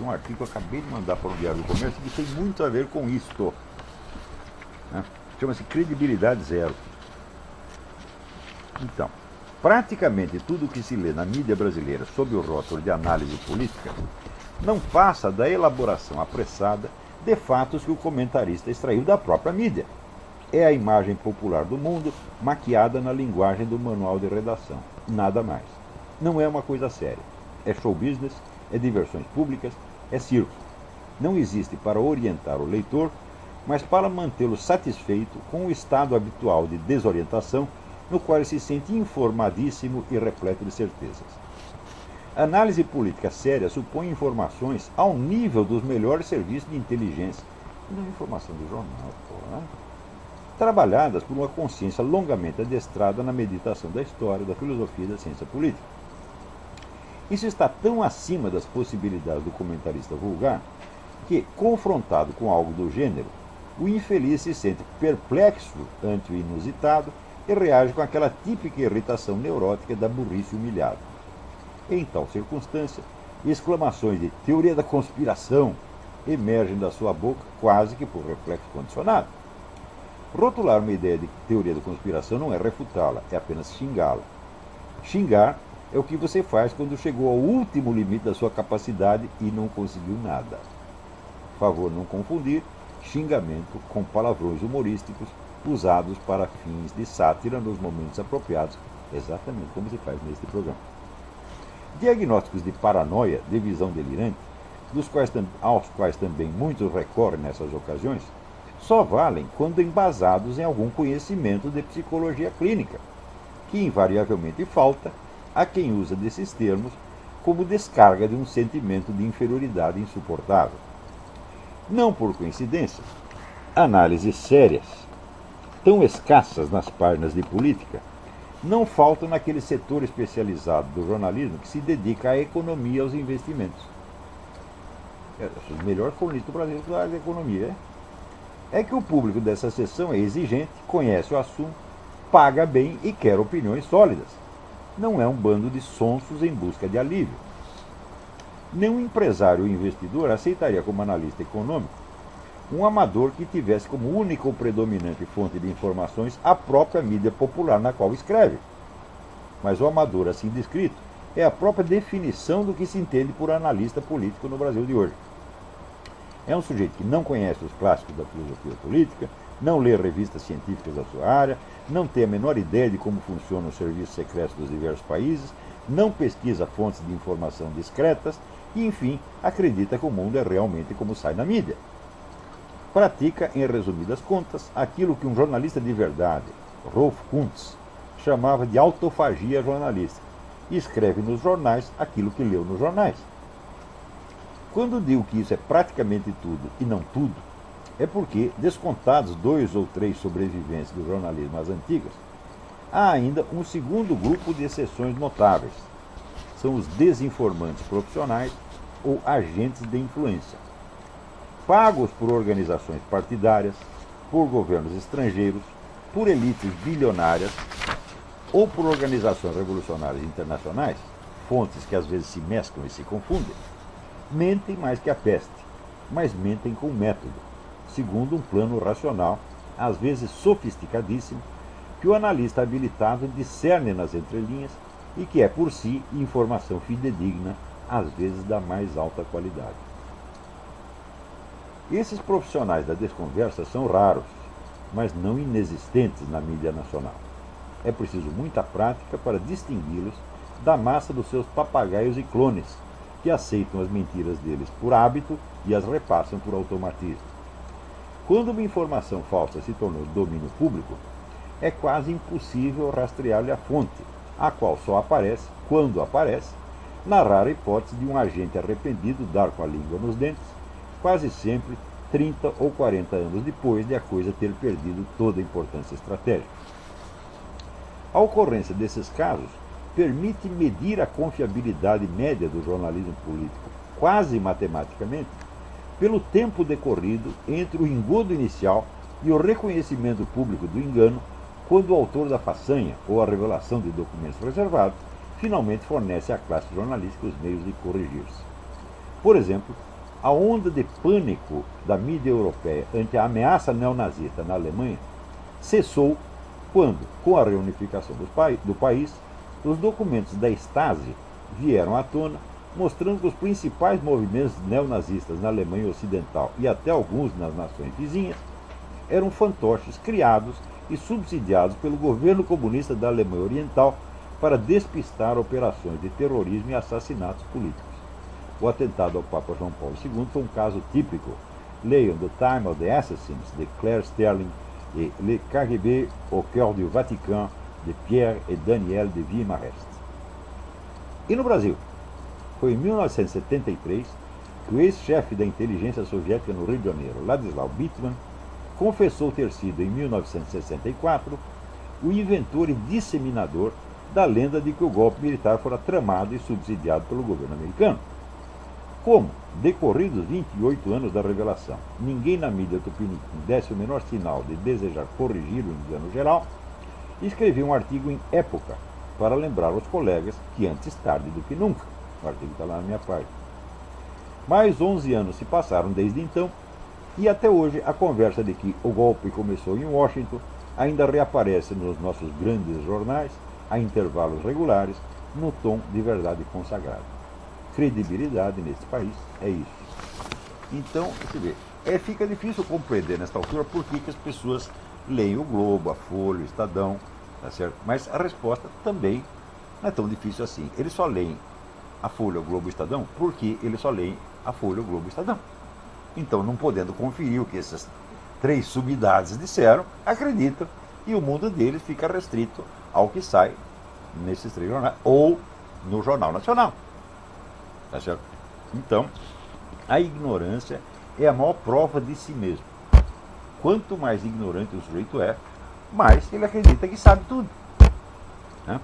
Esse é um artigo que eu acabei de mandar para o Diário do Comércio que tem muito a ver com isto. Né? Chama-se Credibilidade Zero. Então, praticamente tudo o que se lê na mídia brasileira sob o rótulo de análise política não passa da elaboração apressada de fatos que o comentarista extraiu da própria mídia. É a imagem popular do mundo maquiada na linguagem do manual de redação. Nada mais. Não é uma coisa séria. É show business, é diversões públicas, é circo. Não existe para orientar o leitor, mas para mantê-lo satisfeito com o estado habitual de desorientação no qual ele se sente informadíssimo e repleto de certezas. A análise política séria supõe informações ao nível dos melhores serviços de inteligência. Não é informação do jornal, né? Trabalhadas por uma consciência longamente adestrada na meditação da história, da filosofia e da ciência política. Isso está tão acima das possibilidades do comentarista vulgar que, confrontado com algo do gênero, o infeliz se sente perplexo ante o inusitado e reage com aquela típica irritação neurótica da burrice humilhada. Em tal circunstância, exclamações de teoria da conspiração emergem da sua boca quase que por reflexo condicionado. Rotular uma ideia de teoria da conspiração não é refutá-la, é apenas xingá-la. Xingar é o que você faz quando chegou ao último limite da sua capacidade e não conseguiu nada. Favor não confundir xingamento com palavrões humorísticos usados para fins de sátira nos momentos apropriados, exatamente como se faz neste programa. Diagnósticos de paranoia, de visão delirante, aos quais também muitos recorrem nessas ocasiões, só valem quando embasados em algum conhecimento de psicologia clínica, que invariavelmente falta a quem usa desses termos como descarga de um sentimento de inferioridade insuportável. Não por coincidência, análises sérias, tão escassas nas páginas de política, não faltam naquele setor especializado do jornalismo que se dedica à economia e aos investimentos. O melhor colunista do Brasil da área da economia é que o público dessa sessão é exigente, conhece o assunto, paga bem e quer opiniões sólidas. Não é um bando de sonsos em busca de alívio. Nenhum empresário ou investidor aceitaria como analista econômico um amador que tivesse como única ou predominante fonte de informações a própria mídia popular na qual escreve. Mas o amador assim descrito é a própria definição do que se entende por analista político no Brasil de hoje. É um sujeito que não conhece os clássicos da filosofia política, não lê revistas científicas da sua área, não tem a menor ideia de como funcionam os serviços secretos dos diversos países, não pesquisa fontes de informação discretas e, enfim, acredita que o mundo é realmente como sai na mídia. Pratica, em resumidas contas, aquilo que um jornalista de verdade, Rolf Kuntz, chamava de autofagia jornalística, e escreve nos jornais aquilo que leu nos jornais. Quando digo que isso é praticamente tudo e não tudo, é porque, descontados 2 ou 3 sobreviventes do jornalismo às antigas, há ainda um segundo grupo de exceções notáveis. São os desinformantes profissionais ou agentes de influência, pagos por organizações partidárias, por governos estrangeiros, por elites bilionárias ou por organizações revolucionárias internacionais, fontes que às vezes se mesclam e se confundem. Mentem mais que a peste, mas mentem com método, segundo um plano racional, às vezes sofisticadíssimo, que o analista habilitado discerne nas entrelinhas e que é, por si, informação fidedigna, às vezes da mais alta qualidade. Esses profissionais da desconversa são raros, mas não inexistentes na mídia nacional. É preciso muita prática para distingui-los da massa dos seus papagaios e clones, que aceitam as mentiras deles por hábito e as repassam por automatismo. Quando uma informação falsa se tornou domínio público, é quase impossível rastrear-lhe a fonte, a qual só aparece, quando aparece, na rara hipótese de um agente arrependido dar com a língua nos dentes, quase sempre 30 ou 40 anos depois de a coisa ter perdido toda a importância estratégica. A ocorrência desses casos permite medir a confiabilidade média do jornalismo político, quase matematicamente, pelo tempo decorrido entre o engodo inicial e o reconhecimento público do engano, quando o autor da façanha ou a revelação de documentos reservados finalmente fornece à classe jornalística os meios de corrigir-se. Por exemplo, A onda de pânico da mídia europeia ante a ameaça neonazista na Alemanha cessou quando, com a reunificação do país, os documentos da Stasi vieram à tona, mostrando que os principais movimentos neonazistas na Alemanha Ocidental e até alguns nas nações vizinhas eram fantoches criados e subsidiados pelo governo comunista da Alemanha Oriental para despistar operações de terrorismo e assassinatos políticos. O atentado ao Papa João Paulo II foi um caso típico. Leiam The Time of the Assassins, de Claire Sterling, e Le KGB au cœur du Vatican, de Pierre et Daniel de Vimarest. E no Brasil? Foi em 1973 que o ex-chefe da inteligência soviética no Rio de Janeiro, Ladislau Bittman, confessou ter sido, em 1964, o inventor e disseminador da lenda de que o golpe militar fora tramado e subsidiado pelo governo americano. Como, decorridos 28 anos da revelação, ninguém na mídia tupiniquim desse o menor sinal de desejar corrigir o engano geral, escrevi um artigo em Época para lembrar aos colegas que antes tarde do que nunca. O artigo está lá na minha página. Mais 11 anos se passaram desde então, e até hoje a conversa de que o golpe começou em Washington ainda reaparece nos nossos grandes jornais, a intervalos regulares, no tom de verdade consagrado. Credibilidade nesse país é isso. Então, você vê, fica difícil compreender nesta altura por que as pessoas leem o Globo, a Folha, o Estadão, tá certo? Mas a resposta também não é tão difícil assim. Eles só leem a Folha, o Globo e o Estadão porque eles só leem a Folha, o Globo e o Estadão. Então, não podendo conferir o que essas três subidades disseram, acreditam, e o mundo deles fica restrito ao que sai nesses três jornais, ou no Jornal Nacional. Tá certo? Então, a ignorância é a maior prova de si mesmo. Quanto mais ignorante o sujeito é, mais ele acredita que sabe tudo. Né?